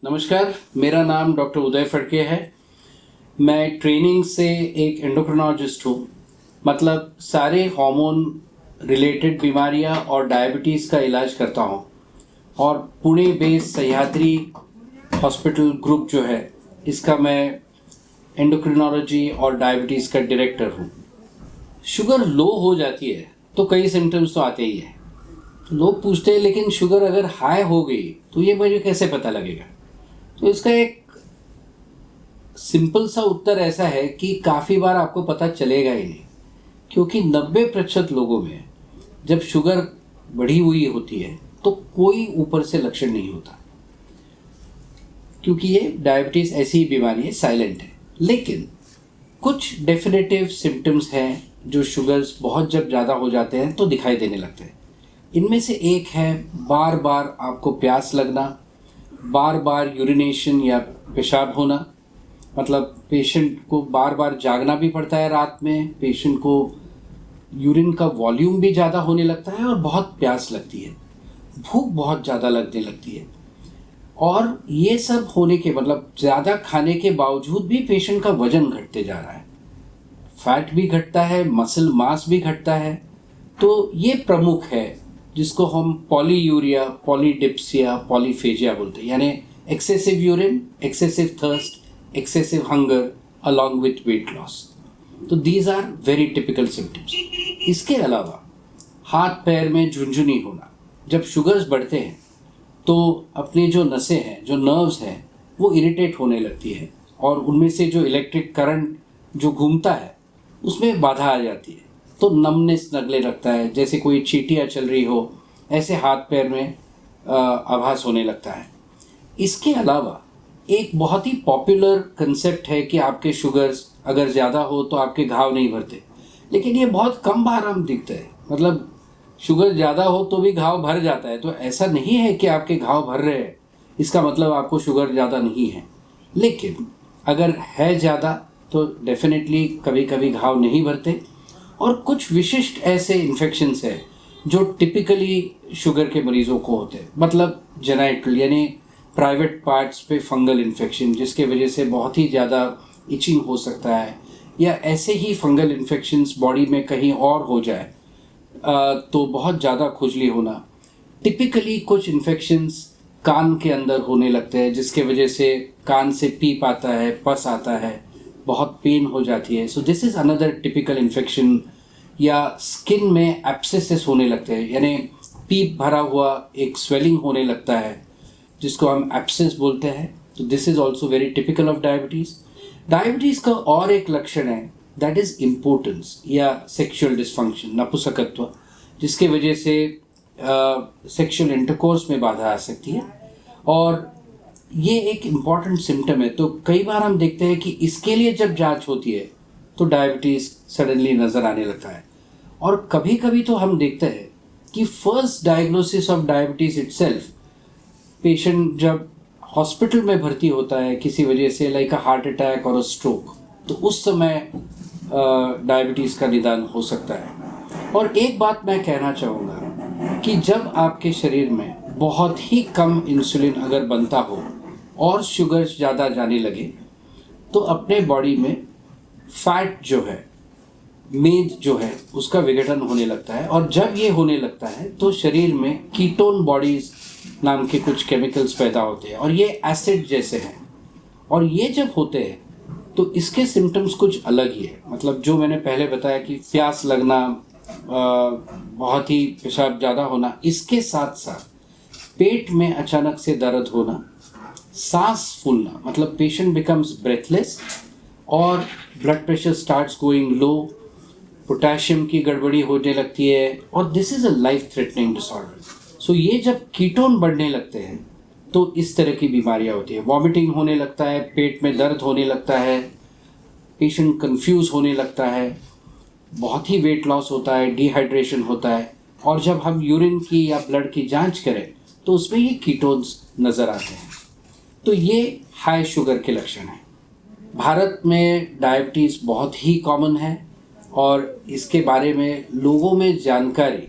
नमस्कार, मेरा नाम डॉक्टर उदय फड़के है। मैं ट्रेनिंग से एक एंडोक्रिनोलॉजिस्ट हूँ। मतलब सारे हार्मोन रिलेटेड बीमारियाँ और डायबिटीज़ का इलाज करता हूँ और Pune based Sahyadri hospital group जो है इसका मैं एंडोक्रिनोलॉजी और डायबिटीज़ का डायरेक्टर हूँ। शुगर लो हो जाती है तो कई सिम्टम्स तो आते ही हैं। तो लोग पूछते हैं लेकिन शुगर अगर हाई हो गई तो ये मुझे कैसे पता लगेगा? तो इसका एक सिंपल सा उत्तर ऐसा है कि काफ़ी बार आपको पता चलेगा ही नहीं, क्योंकि 90% लोगों में जब शुगर बढ़ी हुई होती है तो कोई ऊपर से लक्षण नहीं होता, क्योंकि ये डायबिटीज़ ऐसी ही बीमारी है, साइलेंट है। लेकिन कुछ डेफिनेटिव सिम्टम्स हैं जो शुगर्स बहुत जब ज़्यादा हो जाते हैं तो दिखाई देने लगते हैं। इनमें से एक है बार बार आपको प्यास लगना, बार बार यूरिनेशन या पेशाब होना। मतलब पेशेंट को बार बार जागना भी पड़ता है रात में, पेशेंट को यूरिन का वॉल्यूम भी ज़्यादा होने लगता है और बहुत प्यास लगती है, भूख बहुत ज़्यादा लगने लगती है। और ये सब होने के मतलब ज़्यादा खाने के बावजूद भी पेशेंट का वजन घटते जा रहा है, फैट भी घटता है, मसल मास भी घटता है। तो ये प्रमुख है जिसको हम पॉलीयूरिया, पॉलीडिप्सिया, पॉलीफेजिया बोलते हैं, यानी excessive urine, excessive thirst, excessive hunger along with weight loss. तो these are very typical symptoms. इसके अलावा हाथ पैर में झुनझुनी होना। जब शुगर्स बढ़ते हैं तो अपनी जो नसें हैं, जो नर्व्स हैं, वो इरिटेट होने लगती है और उनमें से जो इलेक्ट्रिक करंट जो घूमता है उसमें बाधा आ जाती है, तो नमनेस लगने लगता है, जैसे कोई चींटियाँ चल रही हो, ऐसे हाथ पैर में आभास होने लगता है। इसके अलावा एक बहुत ही पॉपुलर कंसेप्ट है कि आपके शुगर्स अगर ज़्यादा हो तो आपके घाव नहीं भरते, लेकिन ये बहुत कम बार हम दिखता है। मतलब शुगर ज़्यादा हो तो भी घाव भर जाता है, तो ऐसा नहीं है कि आपके घाव भर रहे हैं इसका मतलब आपको शुगर ज़्यादा नहीं है। लेकिन अगर है ज़्यादा तो डेफिनेटली कभी कभी घाव नहीं भरते। और कुछ विशिष्ट ऐसे इन्फेक्शंस हैं जो टिपिकली शुगर के मरीजों को होते हैं। मतलब जेनाइटल यानी प्राइवेट पार्ट्स पे फंगल इन्फेक्शन, जिसके वजह से बहुत ही ज़्यादा इचिंग हो सकता है, या ऐसे ही फंगल इन्फेक्शंस बॉडी में कहीं और हो जाए तो बहुत ज़्यादा खुजली होना। टिपिकली कुछ इन्फेक्शंस कान के अंदर होने लगते हैं, जिसके वजह से कान से पीप आता है, पस आता है, बहुत पेन हो जाती है। So this is another typical infection. या स्किन में एब्सेसेस होने लगते हैं, यानी पीप भरा हुआ एक स्वेलिंग होने लगता है, जिसको हम एब्सेस बोलते हैं। तो this is also very typical of diabetes. Diabetes का और एक लक्षण है, दैट इज़ इम्पोर्टेंस या सेक्शुअल डिसफंक्शन, नपुंसकत्व, जिसके वजह से सेक्शुअल इंटरकोर्स में बाधा आ सकती है। और ये एक इम्पॉर्टेंट सिम्टम है। तो कई बार हम देखते हैं कि इसके लिए जब जांच होती है तो डायबिटीज़ सडनली नज़र आने लगता है। और कभी कभी तो हम देखते हैं कि first diagnosis of diabetes itself, patient जब हॉस्पिटल में भर्ती होता है किसी वजह से, लाइक अ हार्ट अटैक और अ स्ट्रोक, तो उस समय डायबिटीज़ का निदान हो सकता है। और एक बात मैं कहना चाहूँगा कि जब आपके शरीर में बहुत ही कम इंसुलिन अगर बनता हो और शुगर ज़्यादा जाने लगे तो अपने बॉडी में फैट जो है, मेद जो है, उसका विघटन होने लगता है। और जब ये होने लगता है तो शरीर में कीटोन बॉडीज नाम के कुछ केमिकल्स पैदा होते हैं और ये एसिड जैसे हैं। और ये जब होते हैं तो इसके सिम्टम्स कुछ अलग ही है। मतलब जो मैंने पहले बताया कि प्यास लगना, बहुत ही पेशाब ज़्यादा होना, इसके साथ साथ पेट में अचानक से दर्द होना, सांस फूलना, मतलब पेशेंट बिकम्स ब्रेथलेस, और blood pressure starts going low, potassium की गड़बड़ी होने लगती है, और this is a life threatening disorder. So ये जब कीटोन बढ़ने लगते हैं तो इस तरह की बीमारियां होती है। वॉमिटिंग होने लगता है, पेट में दर्द होने लगता है, पेशेंट कंफ्यूज होने लगता है, बहुत ही वेट लॉस होता है, डिहाइड्रेशन होता है। और जब हम यूरिन की या ब्लड की जांच करें तो उसमें ये कीटोन्स नज़र आते हैं। तो ये हाई शुगर के लक्षण हैं। भारत में डायबिटीज़ बहुत ही कॉमन है और इसके बारे में लोगों में जानकारी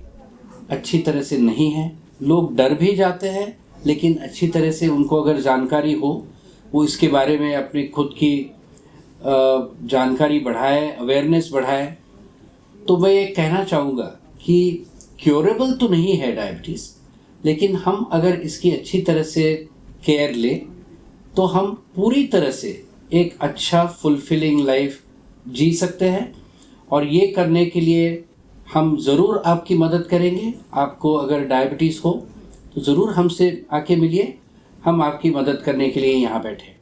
अच्छी तरह से नहीं है। लोग डर भी जाते हैं लेकिन अच्छी तरह से उनको अगर जानकारी हो, वो इसके बारे में अपनी खुद की जानकारी बढ़ाए, अवेयरनेस बढ़ाए, तो मैं ये कहना चाहूँगा कि क्योरेबल तो नहीं है डायबिटीज़, लेकिन हम अगर इसकी अच्छी तरह से केयर लें तो हम पूरी तरह से एक अच्छा फुलफिलिंग लाइफ जी सकते हैं। और ये करने के लिए हम ज़रूर आपकी मदद करेंगे। आपको अगर डायबिटीज़ हो तो ज़रूर हमसे आके मिलिए, हम आपकी मदद करने के लिए यहाँ बैठे हैं।